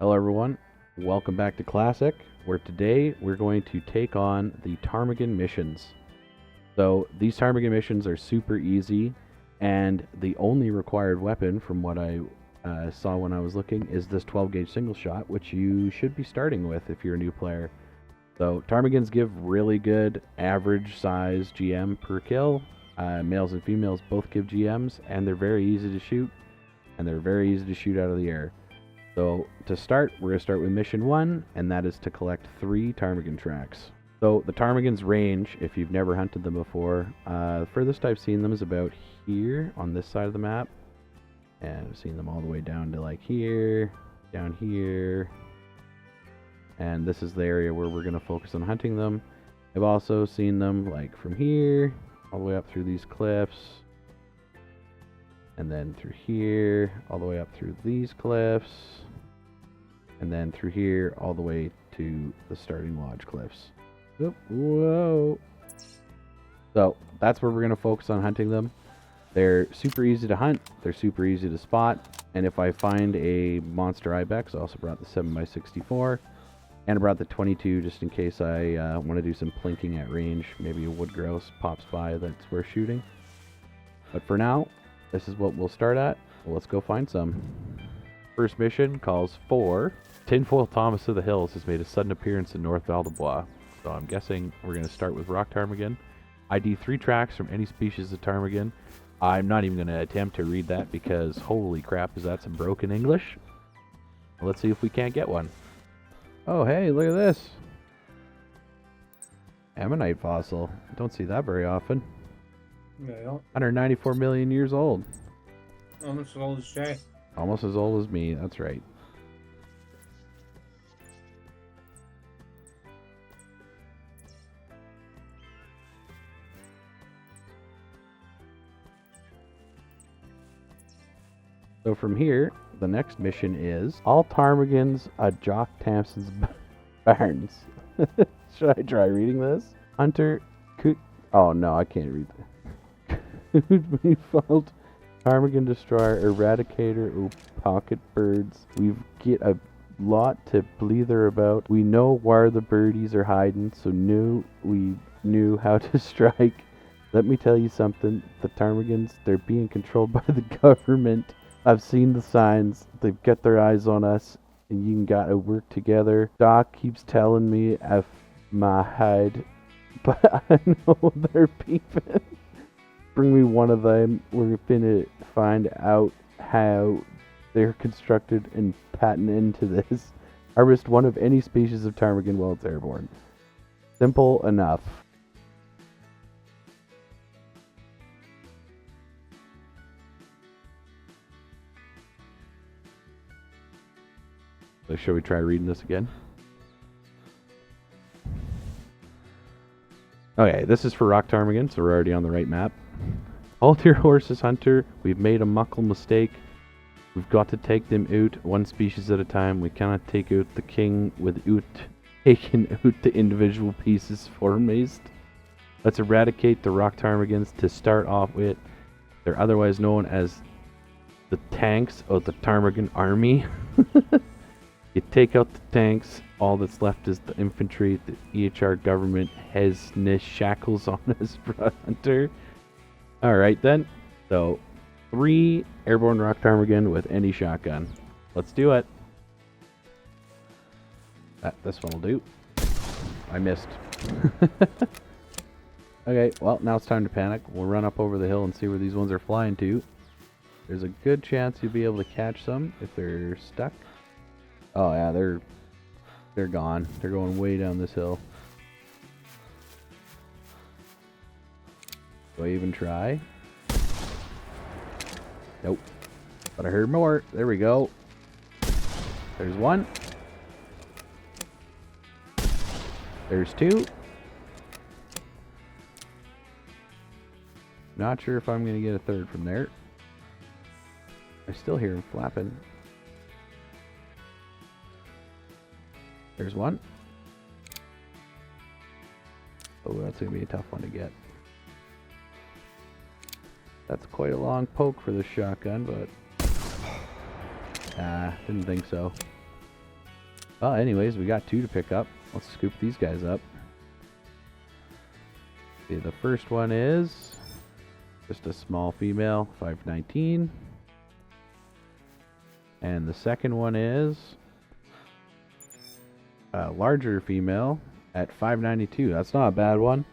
Hello everyone, welcome back to Classic, where today we're going to take on the Ptarmigan missions. So these Ptarmigan missions are super easy, and the only required weapon from what I saw when I was looking is this 12 gauge single shot, which you should be starting with if you're a new player. So Ptarmigans give really good average size GM per kill. Males and females both give GMs, and they're very easy to shoot, and they're very easy to shoot out of the air. So to start, we're going to start with mission 1, and that is to collect 3 ptarmigan tracks. So the ptarmigans range, if you've never hunted them before, the furthest I've seen them is about here on this side of the map. And I've seen them all the way down to like here, down here. And this is the area where we're going to focus on hunting them. I've also seen them like from here, all the way up through these cliffs. And then through here, all the way up through these cliffs. And then through here, all the way to the starting lodge cliffs. Oop, whoa. So that's where we're going to focus on hunting them. They're super easy to hunt. They're super easy to spot. And if I find a monster ibex, I also brought the 7x64. And I brought the 22 just in case I want to do some plinking at range. Maybe a wood grouse pops by that's worth shooting. But for now, this is what we'll start at. Well, let's go find some. First mission calls for Tinfoil Thomas of the Hills has made a sudden appearance in North Valdebois. So I'm guessing we're going to start with rock ptarmigan. ID 3 tracks from any species of ptarmigan. I'm not even going to attempt to read that because holy crap, is that some broken English? Well, let's see if we can't get one. Oh, hey, look at this. Ammonite fossil. Don't see that very often. Yeah, 194 million years old. almost as old as Jay. Almost as old as me, that's right. So from here, the next mission is all ptarmigans at Jock Tamson's barns. Should I try reading this? Hunter could... Oh no, I can't read that. Could be fault. Ptarmigan destroyer, eradicator, pocket birds. We've get a lot to blether about. We know where the birdies are hiding, so we knew how to strike. Let me tell you something. The ptarmigans, they're being controlled by the government. I've seen the signs. They've got their eyes on us, and you gotta work together. Doc keeps telling me F my hide, but I know they're peeping. Bring me one of them. We're finna find out how they're constructed and patent into this. Harvest one of any species of ptarmigan while it's airborne. Simple enough. So shall we try reading this again? Okay, this is for rock ptarmigan, so we're already on the right map. Hold your horses, Hunter. We've made a muckle mistake. We've got to take them out one species at a time. We cannot take out the king without taking out the individual pieces foremost. Let's eradicate the rock ptarmigans to start off with. They're otherwise known as the tanks of the ptarmigan army. You take out the tanks, all that's left is the infantry. The EHR government has shackles on us, Hunter. Alright then, so 3 airborne rock ptarmigan with any shotgun. Let's do it. This one will do. I missed. Okay, well now it's time to panic. We'll run up over the hill and see where these ones are flying to. There's a good chance you'll be able to catch some if they're stuck. Oh yeah, they're gone. They're going way down this hill. Do I even try? Nope. But I heard more. There we go. There's one. There's 2. Not sure if I'm going to get a 3rd from there. I still hear him flapping. There's 1. Oh, that's going to be a tough one to get. That's quite a long poke for the shotgun, but... didn't think so. Well, anyways, we got 2 to pick up. Let's scoop these guys up. See, the first one is just a small female, 519. And the second one is a larger female at 592. That's not a bad one.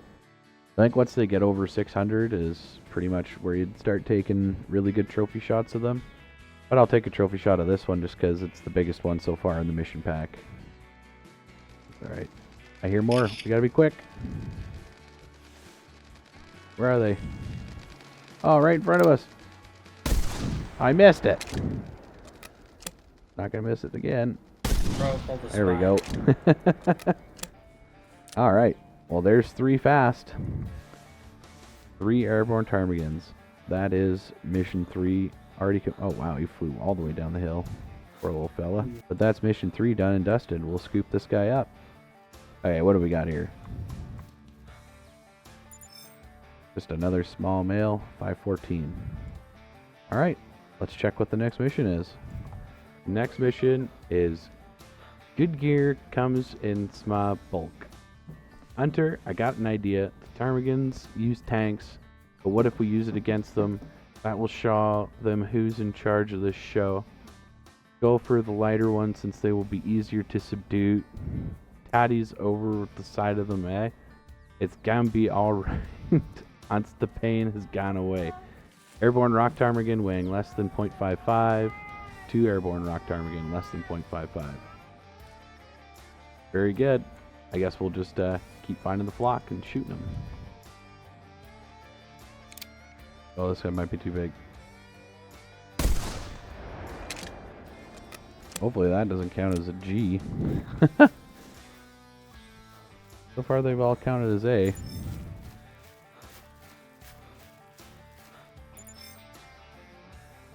I think once they get over 600 is pretty much where you'd start taking really good trophy shots of them. But I'll take a trophy shot of this one just because it's the biggest one so far in the mission pack. Alright. I hear more. We gotta be quick. Where are they? Oh, right in front of us. I missed it. Not gonna miss it again. There we go. Alright. Well, there's 3 fast. 3 airborne ptarmigans. That is mission 3. Already oh wow, he flew all the way down the hill. Poor little fella. But that's mission 3 done and dusted. We'll scoop this guy up. Okay, what do we got here? Just another small male, 514. Alright, let's check what the next mission is. Next mission is good gear comes in small bulk. Hunter, I got an idea. The ptarmigans use tanks, but what if we use it against them? That will show them who's in charge of this show. Go for the lighter one since they will be easier to subdue. Taddy's over with the side of them, eh? It's gonna be alright. Once the pain has gone away. Airborne rock ptarmigan weighing less than 0.55. 2 airborne rock ptarmigan less than 0.55. Very good. I guess we'll just keep finding the flock and shooting them. Oh, this guy might be too big. Hopefully that doesn't count as a G. So far they've all counted as A.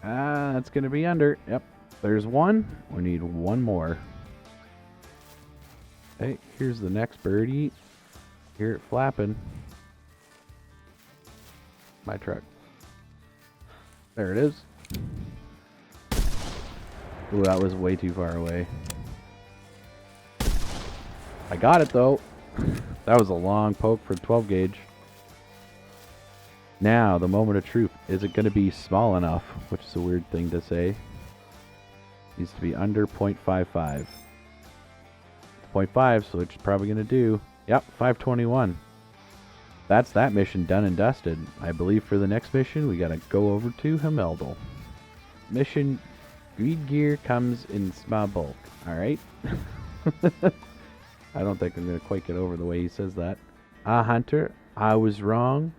That's gonna be under. Yep, there's one. We need one more. Hey, here's the next birdie. Hear it flapping. My truck. There it is. Ooh, that was way too far away. I got it though. That was a long poke for 12 gauge. Now, the moment of truth. Is it going to be small enough? Which is a weird thing to say. Needs to be under 0.55. 0.5, so it's probably going to do. Yep, 521. That's that mission done and dusted. I believe for the next mission, we got to go over to Himeldal. Mission, greed gear comes in small bulk. Alright. I don't think I'm going to quite get over the way he says that. Hunter, I was wrong.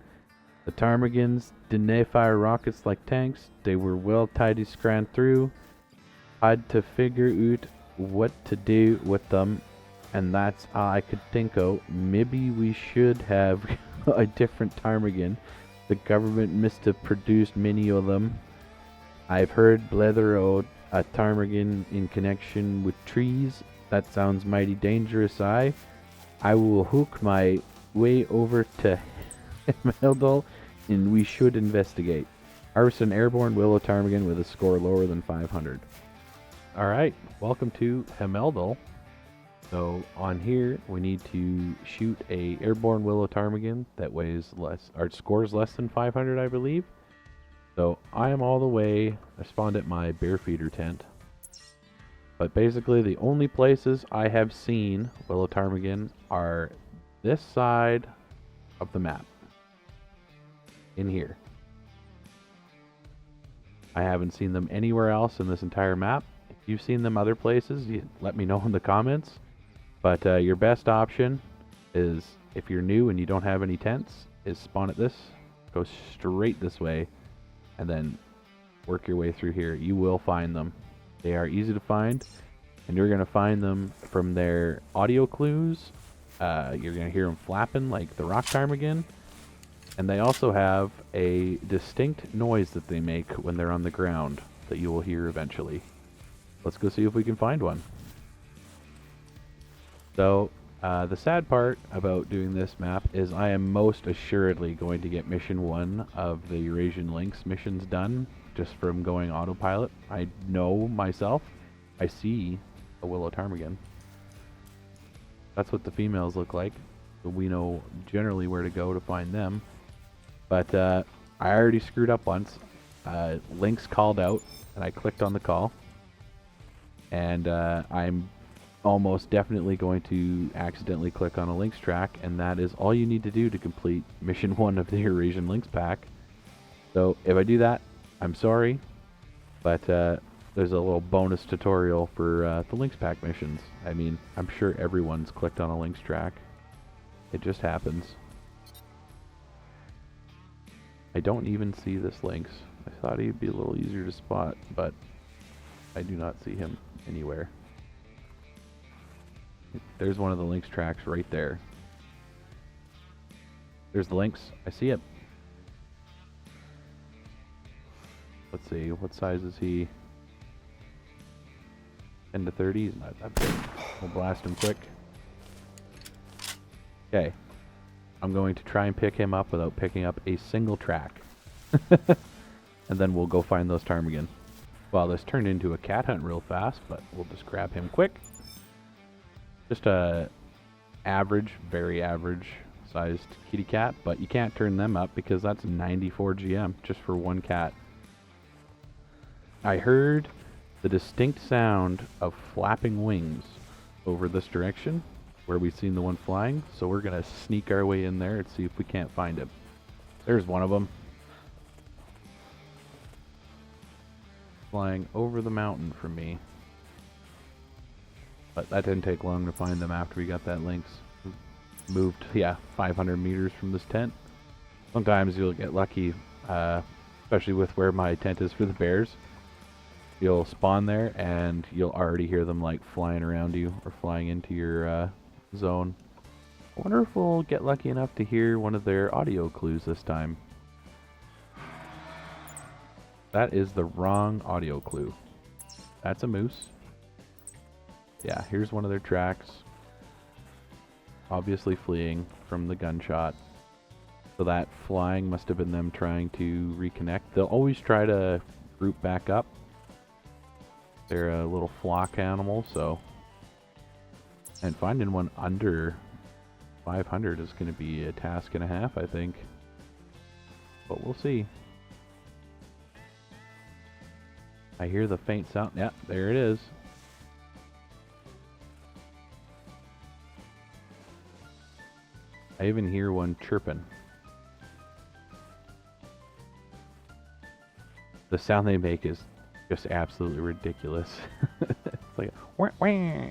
The ptarmigans didn't fire rockets like tanks. They were well tidy scran through. Had to figure out what to do with them, and that's all I could think of. Maybe we should have a different ptarmigan. The government must have produced many of them. I've heard blether of a ptarmigan in connection with trees. That sounds mighty dangerous. I will hook my way over to Himeldal, and we should investigate. Harvest an airborne willow ptarmigan with a score lower than 500. Alright, welcome to Himeldal. So on here we need to shoot a airborne willow ptarmigan that weighs less, or scores less than 500, I believe. So I am all the way, I spawned at my bear feeder tent. But basically the only places I have seen willow ptarmigan are this side of the map. In here. I haven't seen them anywhere else in this entire map. If you've seen them other places, let me know in the comments. But your best option is, if you're new and you don't have any tents, is spawn at this, go straight this way, and then work your way through here. You will find them. They are easy to find, and you're going to find them from their audio clues. You're going to hear them flapping like the rock ptarmigan. And they also have a distinct noise that they make when they're on the ground that you will hear eventually. Let's go see if we can find one. So, the sad part about doing this map is I am most assuredly going to get mission 1 of the Eurasian Lynx missions done just from going autopilot. I know myself. I see a willow ptarmigan. That's what the females look like. So we know generally where to go to find them. But I already screwed up once. Lynx called out, and I clicked on the call. And I'm almost definitely going to accidentally click on a lynx track, and that is all you need to do to complete mission 1 of the Eurasian Lynx Pack. So if I do that, I'm sorry, but there's a little bonus tutorial for the Lynx Pack missions. I mean, I'm sure everyone's clicked on a lynx track. It just happens. I don't even see this lynx. I thought he'd be a little easier to spot, but I do not see him anywhere. There's one of the lynx tracks right there. There's the lynx. I see it. Let's see, what size is he? 10 to 30? He's not that big. We'll blast him quick. Okay. I'm going to try and pick him up without picking up a single track. And then we'll go find those ptarmigan. Well, this turned into a cat hunt real fast, but we'll just grab him quick. Just a average, very average sized kitty cat, but you can't turn them up because that's 94 GM just for one cat. I heard the distinct sound of flapping wings over this direction where we've seen the one flying, so we're gonna sneak our way in there and see if we can't find him. There's one of them. Flying over the mountain from me. But that didn't take long to find them after we got that lynx. Moved, 500 meters from this tent. Sometimes you'll get lucky, especially with where my tent is for the bears. You'll spawn there and you'll already hear them like flying around you or flying into your zone. I wonder if we'll get lucky enough to hear one of their audio clues this time. That is the wrong audio clue. That's a moose. Yeah, here's one of their tracks. Obviously fleeing from the gunshot. So that flying must have been them trying to reconnect. They'll always try to group back up. They're a little flock animal, so... And finding one under 500 is going to be a task and a half, I think. But we'll see. I hear the faint sound. Yeah, there it is. I even hear one chirping. The sound they make is just absolutely ridiculous. It's like wah, wah.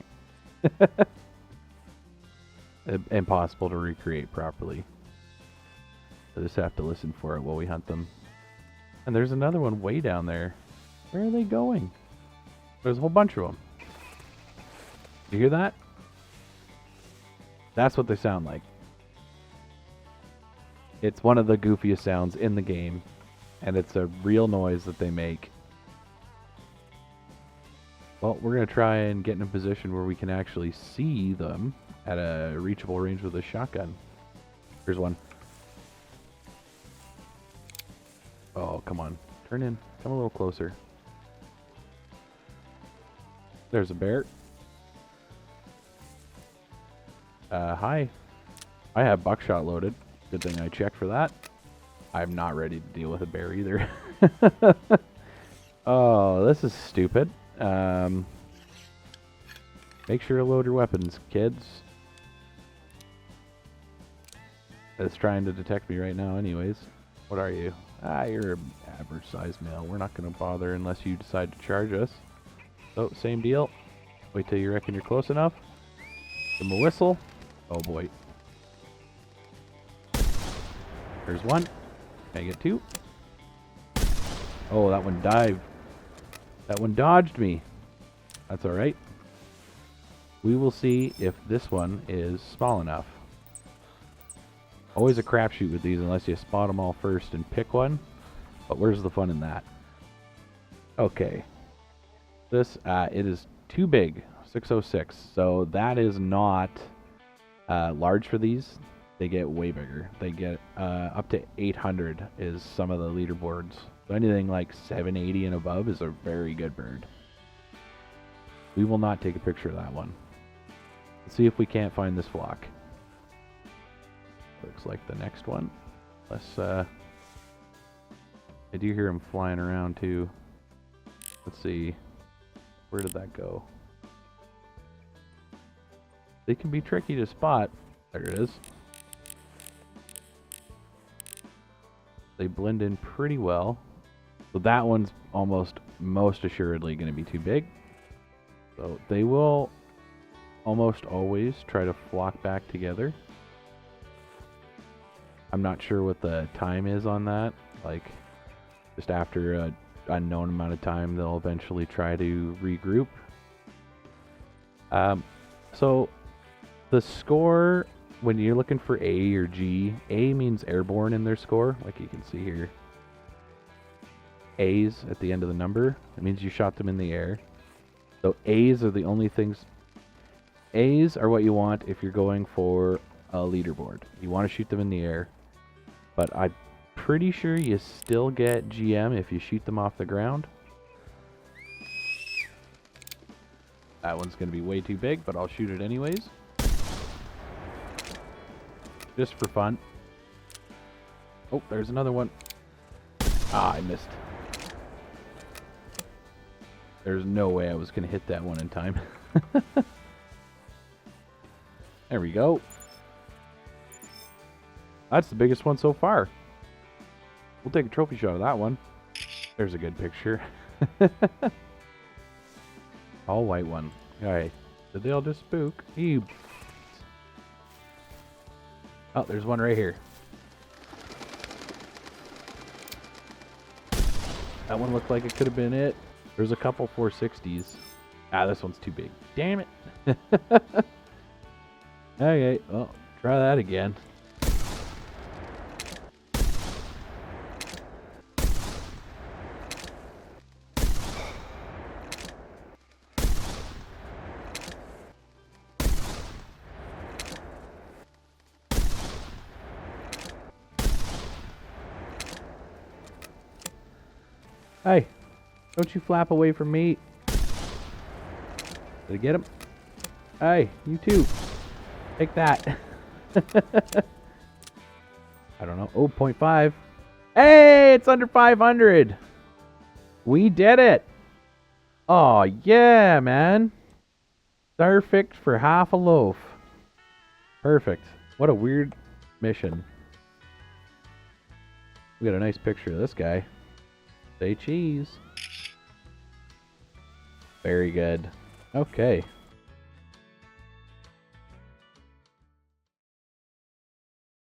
Impossible to recreate properly. I just have to listen for it while we hunt them. And there's another one way down there. Where are they going? There's a whole bunch of them. You hear that? That's what they sound like. It's one of the goofiest sounds in the game, and it's a real noise that they make. Well, we're going to try and get in a position where we can actually see them at a reachable range with a shotgun. Here's one. Oh, come on. Turn in. Come a little closer. There's a bear. Hi. I have buckshot loaded. Good thing I checked for that. I'm not ready to deal with a bear either. Oh, this is stupid. Make sure to load your weapons, kids. It's trying to detect me right now anyways. What are you? You're an average size male. We're not going to bother unless you decide to charge us. So, same deal. Wait till you reckon you're close enough. Give him a whistle. Oh boy. There's one. Can I get two? Oh, that one dived. That one dodged me. That's alright. We will see if this one is small enough. Always a crapshoot with these unless you spot them all first and pick one. But where's the fun in that? Okay. This, it is too big. 606. So that is not large for these. They get way bigger. They get up to 800 is some of the leaderboards. So anything like 780 and above is a very good bird. We will not take a picture of that one. Let's see if we can't find this flock. Looks like the next one. Let's, I do hear them flying around too. Let's see. Where did that go? They can be tricky to spot. There it is. They blend in pretty well. So that one's almost most assuredly going to be too big. So they will almost always try to flock back together. I'm not sure what the time is on that. Like, just after an unknown amount of time, they'll eventually try to regroup. So the score, when you're looking for A or G, A means airborne in their score, like you can see here. A's at the end of the number, it means you shot them in the air. So A's are the only things. A's are what you want if you're going for a leaderboard. You want to shoot them in the air. But I'm pretty sure you still get GM if you shoot them off the ground. That one's going to be way too big, but I'll shoot it anyways. Just for fun. Oh, there's another one. Ah, I missed. There's no way I was going to hit that one in time. There we go. That's the biggest one so far. We'll take a trophy shot of that one. There's a good picture. All white one. Alright. Did they all just spook? You. Oh, there's one right here. That one looked like it could have been it. There's a couple 460s. Ah, this one's too big. Damn it. Okay, well, try that again. Hey, don't you flap away from me. Did I get him? Hey, you too. Take that. I don't know. Oh, 0.5. Hey, it's under 500. We did it. Oh, yeah, man. Perfect for half a loaf. Perfect. What a weird mission. We got a nice picture of this guy. Say cheese. Very good. Okay.